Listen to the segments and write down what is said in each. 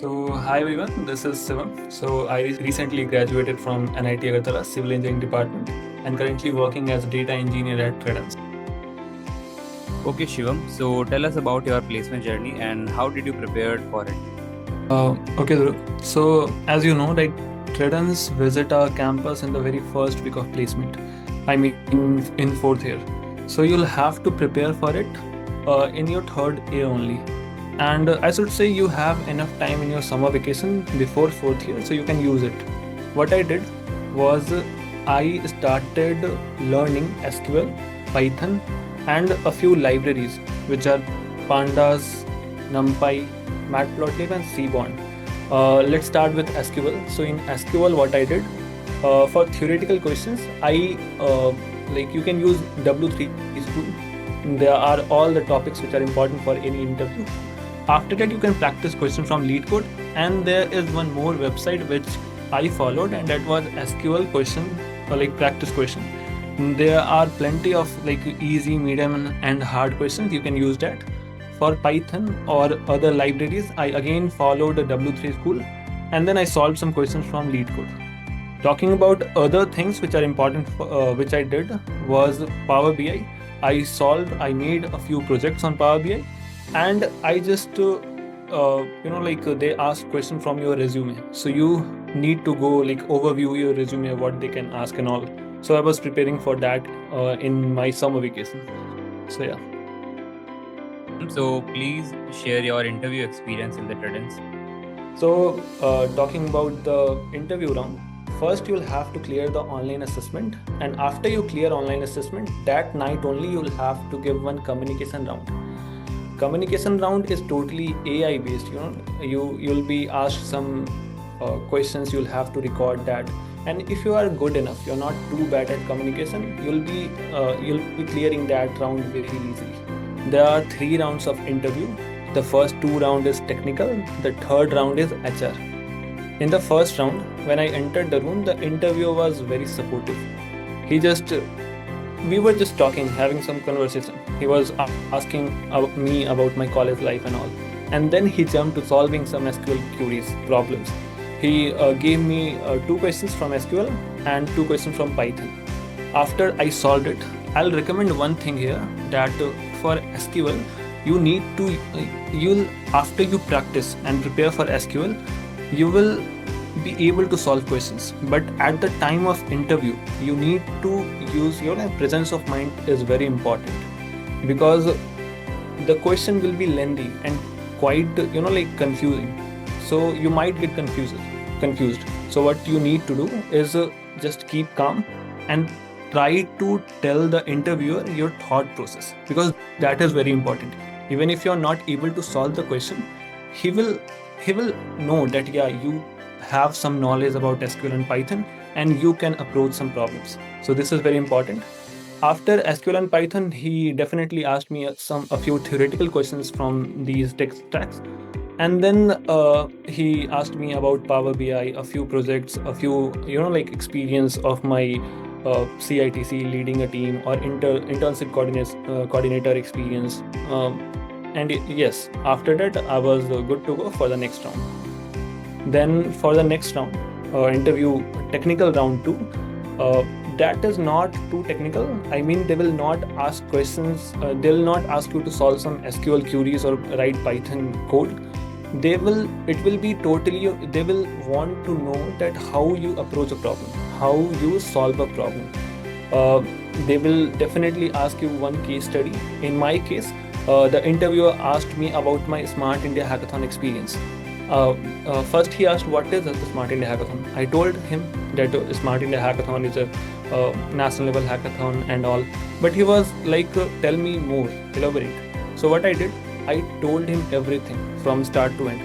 Hi everyone, this is Shivam. I recently graduated from NIT Agartala Civil Engineering Department and currently working as data engineer at Tredence. Okay, Shivam. So tell us about your placement journey and how did you prepare for it? Okay, Dhruv. As you know, like Tredence visit our campus in the very first week of placement. I mean, in fourth year. So you'll have to prepare for it in your third year only. And I should say you have enough time in your summer vacation before fourth year, so you can use it. What I did was I started learning SQL, Python, and a few libraries which are Pandas, NumPy, Matplotlib, and Seaborn. Let's start with SQL. So in SQL, what I did for theoretical questions, I like you can use W3 tool. There are all the topics which are important for any interview. After that, you can practice questions from LeetCode, and there is one more website which I followed, and that was SQL question or like practice question. There are plenty of like easy, medium, and hard questions. You can use that. For Python or other libraries, I again followed a W3 school, and then I solved some questions from LeetCode. Talking about other things which are important, which I did was Power BI. I made a few projects on Power BI, and I just, they ask question from your resume. So you need to go like overview your resume, what they can ask and all. So I was preparing for that in my summer vacation. So yeah. So please share your interview experience in the Tredence. Talking about the interview round, first you'll have to clear the online assessment, and after you clear online assessment, that night only you'll have to give one communication round. Communication round is totally AI based. You'll be asked some questions. You'll have to record that, and if you are good enough, you're not too bad at communication, you'll be clearing that round very easily. There are 3 rounds of interview. The first 2 round is technical. The third round is HR. In the first round, when I entered the room, the interviewer was very supportive. He just We were just talking, having some conversation. He was asking me about my college life and all, and then he jumped to solving some SQL queries problems. He gave me 2 questions from SQL and 2 questions from Python. After I solved it, I'll recommend one thing here, that for SQL, you need to you'll after you practice and prepare for SQL, you will be able to solve questions, but at the time of interview you need to use your presence of mind is very important, because the question will be lengthy and quite confusing, so you might get confused. So what you need to do is just keep calm and try to tell the interviewer your thought process, because that is very important. Even if you're not able to solve the question, he will know that yeah, you have some knowledge about SQL and Python, and you can approach some problems. So this is very important. After SQL and Python, he definitely asked me a few theoretical questions from these tech stacks, and then he asked me about Power BI, a few projects, a few experience of my CITC leading a team or internship coordinator experience. And yes, after that I was good to go for the next round. Then for the next round, interview technical round 2, that is not too technical. I mean, they will not ask questions. They'll not ask you to solve some SQL queries or write Python code. It will be totally. They will want to know that how you approach a problem, how you solve a problem. Uh, they will definitely ask you one case study. In my case, the interviewer asked me about my Smart India Hackathon experience. First, he asked, "What is the Smart India Hackathon?" I told him that Smart India Hackathon is a national level hackathon and all. But he was like, "Tell me more, elaborate." So what I did, I told him everything from start to end.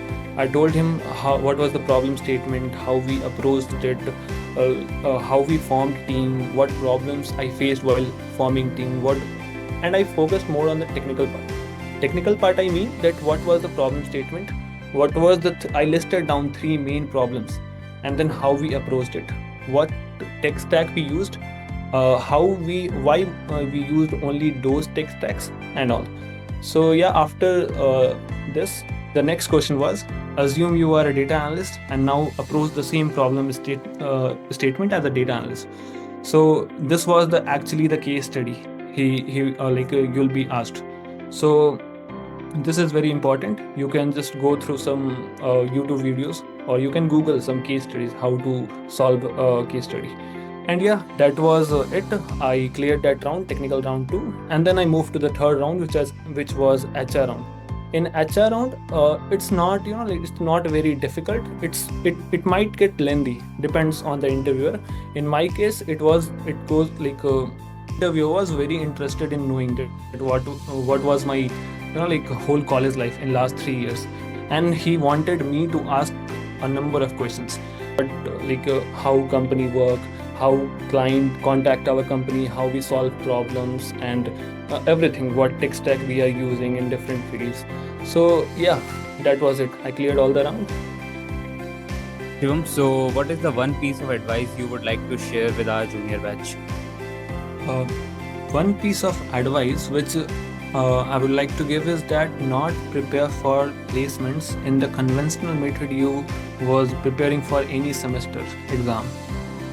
I told him what was the problem statement, how we approached it, how we formed team, what problems I faced while forming team, and I focused more on the technical part. Technical part, I mean that what was the problem statement, what was I listed down 3 main problems, and then how we approached it, what tech stack we used, why we used only those tech stacks and all. So yeah, after this, The next question was, assume you are a data analyst and now approach the same problem statement as a data analyst. So this was the actually the case study you'll be asked. So this is very important. You can just go through some YouTube videos, or you can Google some case studies how to solve a case study. And yeah, that was it. I cleared that round, technical round 2, and then I moved to the third round, which was HR round. In HR round, it's not it's not very difficult. It might get lengthy, depends on the interviewer. In my case, it goes like interviewer was very interested in knowing that what was my whole college life in last 3 years, and he wanted me to ask a number of questions. But how company work, how client contact our company, how we solve problems, and everything, what tech stack we are using in different fields. So yeah, that was it. I cleared all the round. Shivam, so what is the one piece of advice you would like to share with our junior batch? Uh, One piece of advice which I would like to give is that not prepare for placements in the conventional method you was preparing for any semester exam.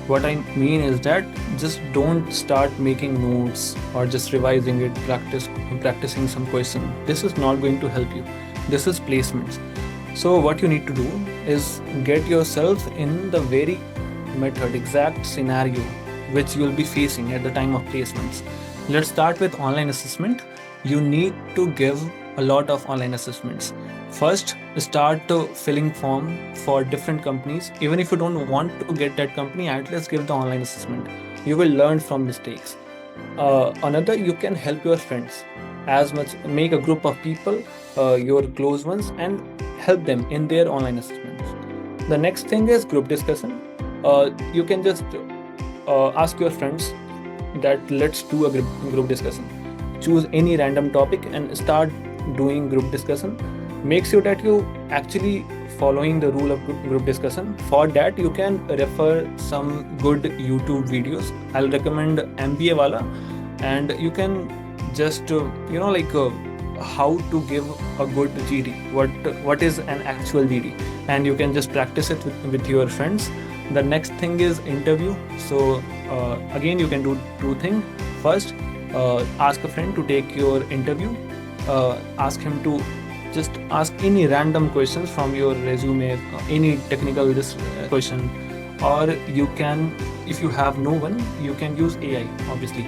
What I mean is that just don't start making notes or just revising it, practicing some question. This is not going to help you. This is placements. So what you need to do is get yourself in the very method, exact scenario which you will be facing at the time of placements. Let's start with online assessment. You need to give a lot of online assessments. First, start filling form for different companies. Even if you don't want to get that company, at least give the online assessment. You will learn from mistakes. Another, you can help your friends as much. Make a group of people, your close ones, and help them in their online assessments. The next thing is group discussion. You can just ask your friends that let's do a group discussion. Choose any random topic and start doing group discussion. Make sure that you actually following the rule of group discussion. For that, you can refer some good YouTube videos. I'll recommend MBA wala, and you can just how to give a good GD. What is an actual GD, and you can just practice it with your friends. The next thing is interview. So again, you can do two things. First, ask a friend to take your interview. Ask him to just ask any random questions from your resume, any technical question, or you can, if you have no one, you can use AI obviously.